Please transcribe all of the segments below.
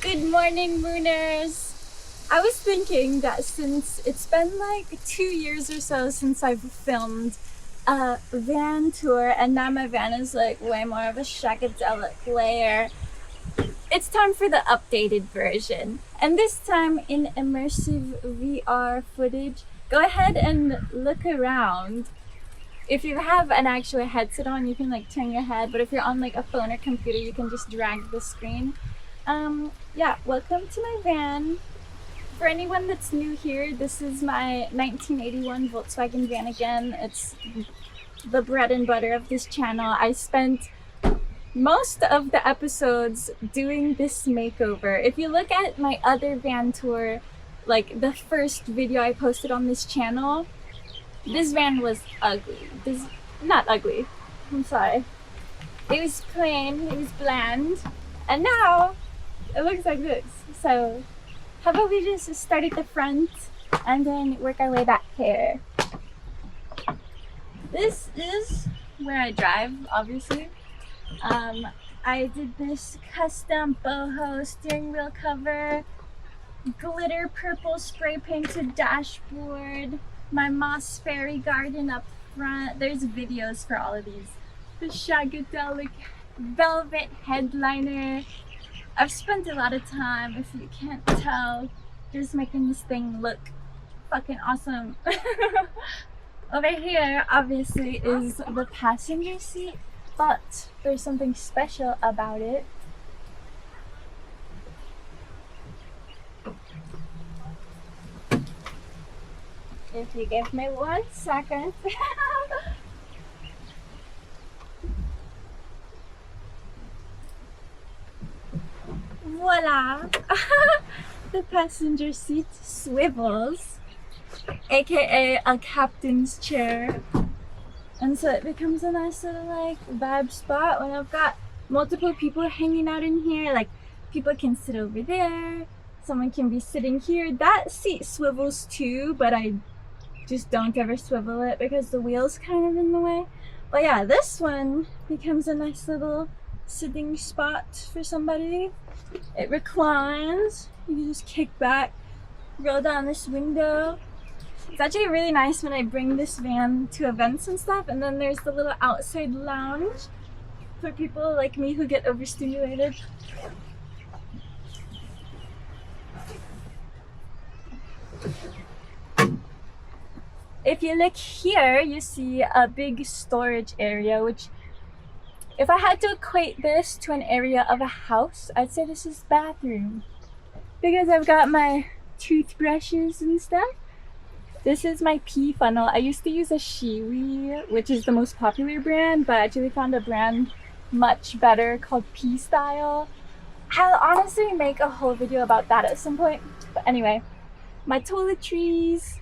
Good morning, Mooners! I was thinking that since it's been like 2 years or so since I've filmed a van tour, and now my van is like way more of a shagadelic layer, it's time for the updated version. And this time in immersive VR footage. Go ahead and look around. If you have an actual headset on, you can like turn your head, but if you're on like a phone or computer, you can just drag the screen. Yeah, welcome to my van. For anyone that's new here, this is my 1981 Volkswagen Vanagon. It's the bread and butter of this channel. I spent most of the episodes doing this makeover. If you look at my other van tour, like the first video I posted on this channel, this van was ugly. Not ugly, I'm sorry. It was plain, it was bland, and now it looks like this. So how about we just start at the front and then work our way back here. This is where I drive, obviously. I did this custom boho steering wheel cover, glitter purple spray painted dashboard, my moss fairy garden up front. There's videos for all of these. The shagadelic velvet headliner. I've spent a lot of time, if you can't tell, just making this thing look fucking awesome. Over here, obviously, is the passenger seat, but there's something special about it. If you give me 1 second. Voila! The passenger seat swivels, aka a captain's chair, and so it becomes a nice little like vibe spot when I've got multiple people hanging out in here. Like, people can sit over there, someone can be sitting here. That seat swivels too, but I just don't ever swivel it because the wheel's kind of in the way. But yeah, this one becomes a nice little sitting spot for somebody. It reclines. You can just kick back, roll down this window. It's actually really nice when I bring this van to events and stuff. And then there's the little outside lounge for people like me who get overstimulated. If you look here, you see a big storage area, which if I had to equate this to an area of a house, I'd say this is bathroom. Because I've got my toothbrushes and stuff. This is my pee funnel. I used to use a Shiwi, which is the most popular brand, but I actually found a brand much better called Pee Style. I'll honestly make a whole video about that at some point. But anyway, my toiletries,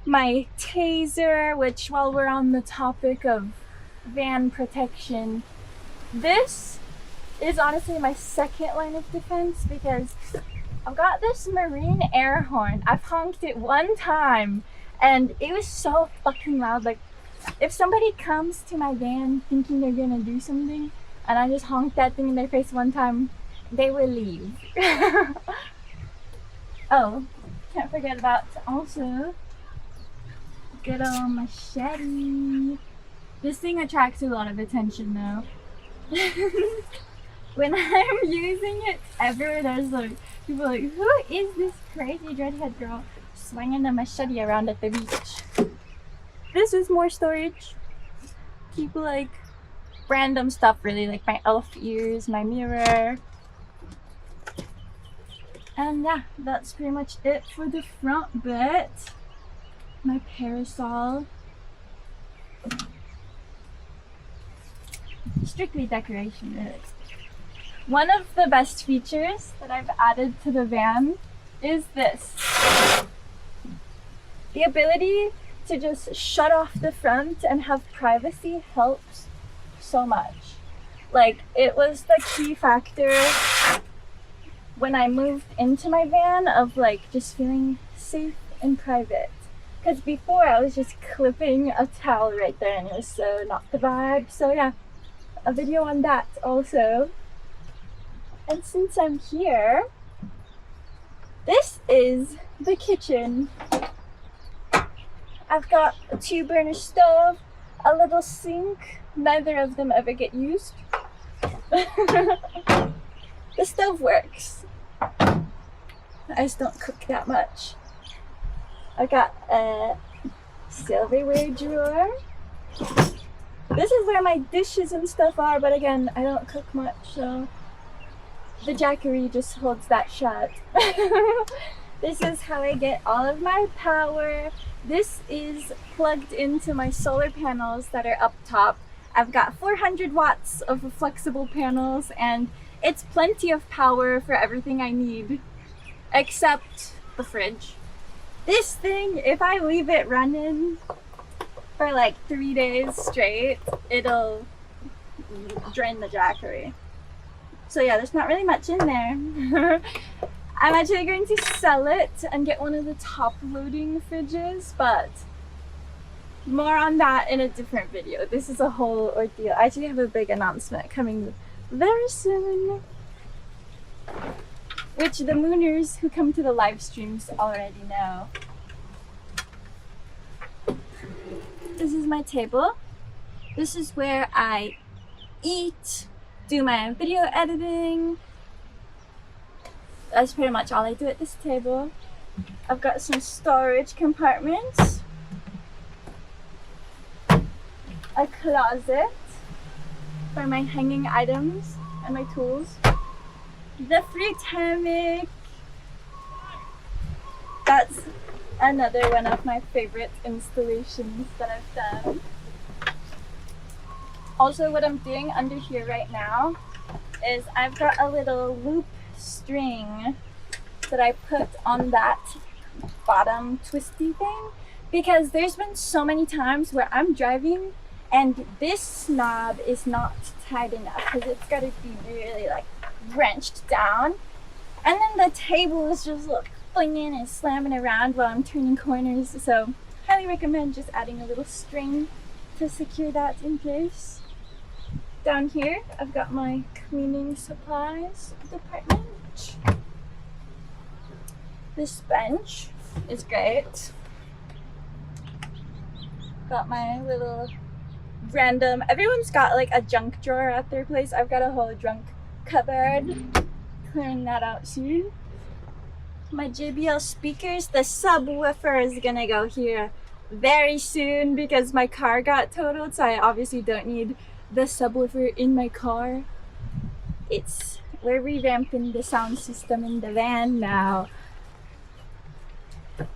my taser, which while we're on the topic of van protection, this is honestly my second line of defense because I've got this marine air horn. I've honked it 1 time and it was so fucking loud. Like, if somebody comes to my van thinking they're gonna do something and I just honk that thing in their face 1 time, they will leave. Oh, can't forget about also good old machete. This thing attracts a lot of attention though. When I'm using it everywhere, there's like people like, who is this crazy dreadhead girl swinging a machete around at the beach? This is more storage. People like random stuff, really, like my elf ears, my mirror. And yeah, that's pretty much it for the front bit. My parasol. Strictly decoration, really. One of the best features that I've added to the van is this. The ability to just shut off the front and have privacy helps so much. Like, it was the key factor when I moved into my van of like just feeling safe and private. Because before I was just clipping a towel right there and it was so not the vibe. So yeah, a video on that also. And since I'm here, This is the kitchen. I've got a 2-burner stove, a little sink. Neither of them ever get used. The stove works. I just don't cook that much. I got a silverware drawer. This is where my dishes and stuff are, but again, I don't cook much, so the jackery just holds that shut. This is how I get all of my power. This is plugged into my solar panels that are up top. I've got 400 watts of flexible panels, and it's plenty of power for everything I need, except the fridge. This thing, if I leave it running for like 3 days straight, it'll drain the jackery. So yeah, there's not really much in there. I'm actually going to sell it and get one of the top loading fridges, but more on that in a different video. This is a whole ordeal. I actually have a big announcement coming very soon, which the mooners who come to the live streams already know. This is my table. This is where I eat, do my video editing. That's pretty much all I do at this table. I've got some storage compartments, a closet for my hanging items and my tools, the fruit hammock. That's another one of my favorite installations that I've done. Also, what I'm doing under here right now is I've got a little loop string that I put on that bottom twisty thing, because there's been so many times where I'm driving and this knob is not tight enough because it's got to be really like wrenched down, and then the table is just like flinging and slamming around while I'm turning corners. So highly recommend just adding a little string to secure that in place. Down here I've got my cleaning supplies department. This bench is great. Got my little random, everyone's got like a junk drawer at their place. I've got a whole junk cupboard. Clearing that out soon. My JBL speakers, the subwoofer is gonna go here very soon because my car got totaled, so I obviously don't need the subwoofer in my car. We're revamping the sound system in the van now.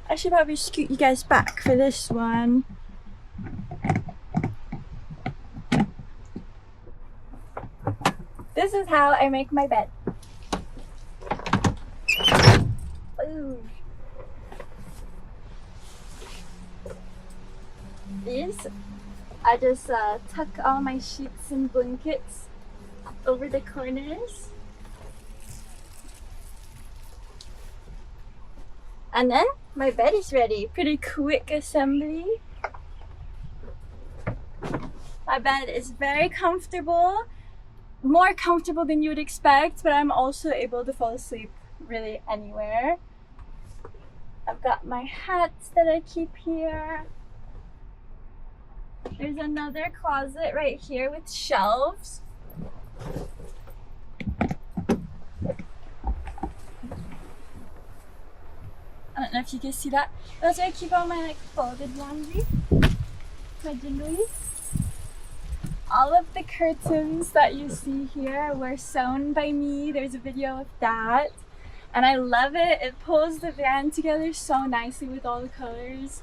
I should probably scoot you guys back for this one. This is how I make my bed. Ooh. These, I just tuck all my sheets and blankets over the corners. And then my bed is ready. Pretty quick assembly. My bed is very comfortable. More comfortable than you would expect, but I'm also able to fall asleep really anywhere. I've got my hats that I keep here. There's another closet right here with shelves. I don't know if you can see that. That's where I keep all my like folded laundry, my jingles. All of the curtains that you see here were sewn by me. There's a video of that. And I love it. It pulls the van together so nicely with all the colors.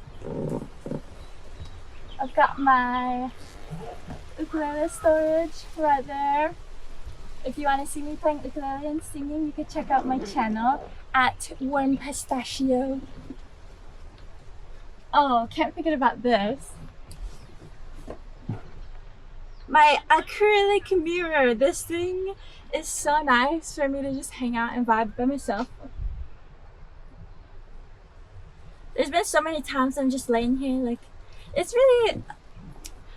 I've got my ukulele storage right there. If you want to see me playing ukulele and singing, you can check out my channel at Warm Pistachio. Oh, can't forget about this. My acrylic mirror. This thing is so nice for me to just hang out and vibe by myself. There's been so many times I'm just laying here like, it's really,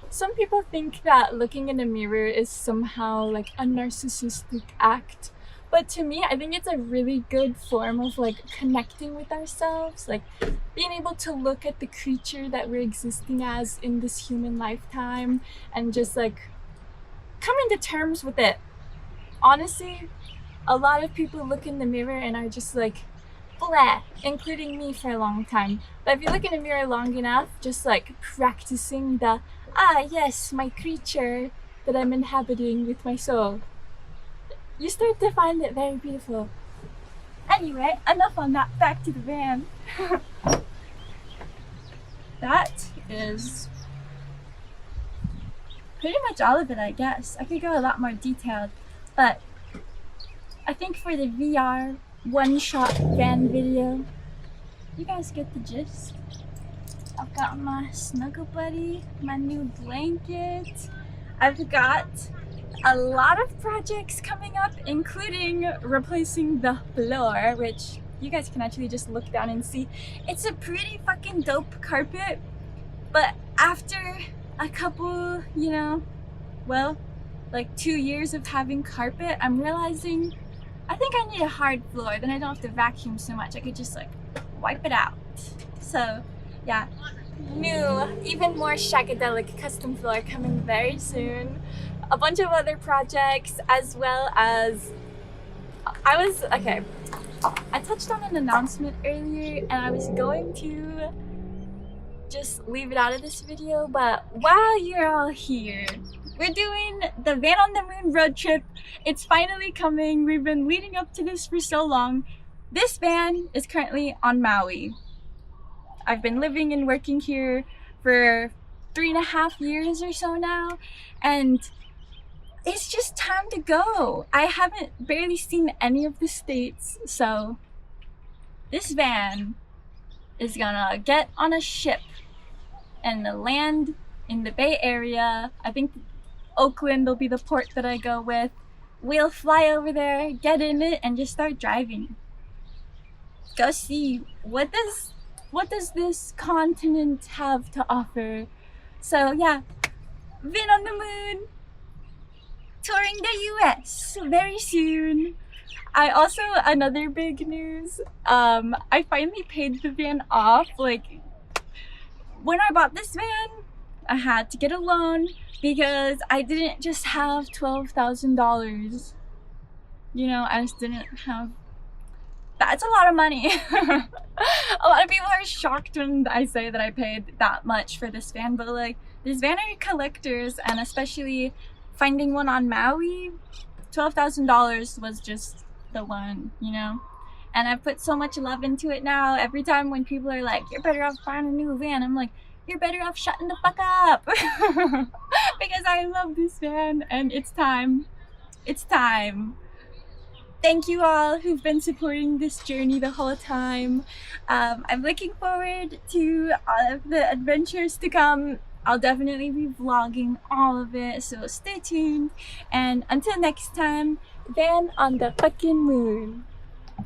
some people think that looking in a mirror is somehow like a narcissistic act, but But to me, I think it's a really good form of like connecting with ourselves, like being able to look at the creature that we're existing as in this human lifetime and just like coming to terms with it. Honestly, a lot of people look in the mirror and are just like, bleh, including me for a long time. But if you look in the mirror long enough, just like practicing the, yes, my creature that I'm inhabiting with my soul, you start to find it very beautiful. Anyway, enough on that, back to the van. That is pretty much all of it, I guess. I could go a lot more detailed, but I think for the VR one-shot van video, you guys get the gist. I've got my snuggle buddy, my new blanket. I've got a lot of projects coming up, including replacing the floor, which you guys can actually just look down and see. It's a pretty fucking dope carpet, but after a couple, you know, well, like 2 years of having carpet, I'm realizing I think I need a hard floor, then I don't have to vacuum so much. I could just like wipe it out. So yeah, new, even more Shagadelic custom floor coming very soon. A bunch of other projects, as well as I touched on an announcement earlier and I was going to just leave it out of this video, but while you're all here, we're doing the Van on the Moon road trip. It's finally coming. We've been leading up to this for so long. This van is currently on Maui. I've been living and working here for 3.5 years or so now, and it's just time to go. I haven't barely seen any of the states, so this van is gonna get on a ship and land in the Bay Area. I think Oakland will be the port that I go with. We'll fly over there, get in it, and just start driving. Go see what does this continent have to offer. So yeah, Van on the Moon, touring the US very soon. I also, another big news, I finally paid the van off. Like, when I bought this van, I had to get a loan because I didn't just have $12,000. You know, I just didn't have, that's a lot of money. A lot of people are shocked when I say that I paid that much for this van, but like, these van are collectors, and especially finding one on Maui, $12,000 was just the one, you know? And I've put so much love into it now. Every time when people are like, you're better off buying a new van, I'm like, you're better off shutting the fuck up. Because I love this van and it's time. It's time. Thank you all who've been supporting this journey the whole time. I'm looking forward to all of the adventures to come. I'll definitely be vlogging all of it, so stay tuned. And until next time, Van on the fucking moon.